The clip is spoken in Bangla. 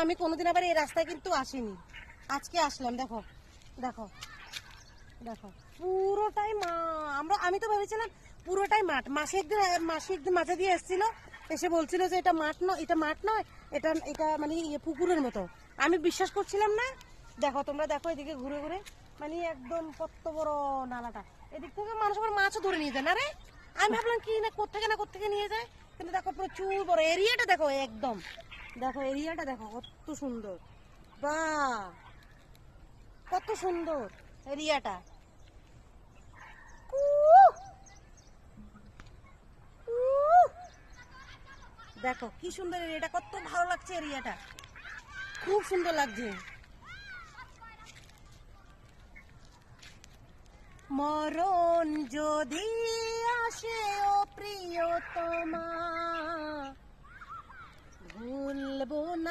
আমি কোনোদিন আবার এই রাস্তায় কিন্তু আসিনি, আজকে আসলাম। দেখো দেখো দেখো পুরোটাই আমি তো ভেবেছিলাম পুরোটাই মাঠ। মাসি একদিন মাঝে দিয়ে এসেছিল, এসে বলছিল যে এটা মাঠ নয়, এটা মাঠ নয়, এটা এটা মানে পুকুরের মতো। আমি বিশ্বাস করছিলাম না। দেখো তোমরা দেখো এদিকে ঘুরে ঘুরে, মানে একদম কত বড় নালাটা। এদিক থেকে মানুষ আবার মাছও ধরে নিয়ে যায় না রে। আমি ভাবলাম কি না কোত্থেকে নিয়ে যায়, কিন্তু দেখো প্রচুর বড় এরিয়াটা। দেখো একদম, দেখো এরিয়াটা দেখো কত সুন্দর, বাহ কত সুন্দর এরিয়াটা। দেখো কি সুন্দর এরিয়াটা, কত ভালো লাগছে এরিয়াটা, খুব সুন্দর লাগছে। মরণ যদি আসে ও প্রিয়তমা, ভুলবো না।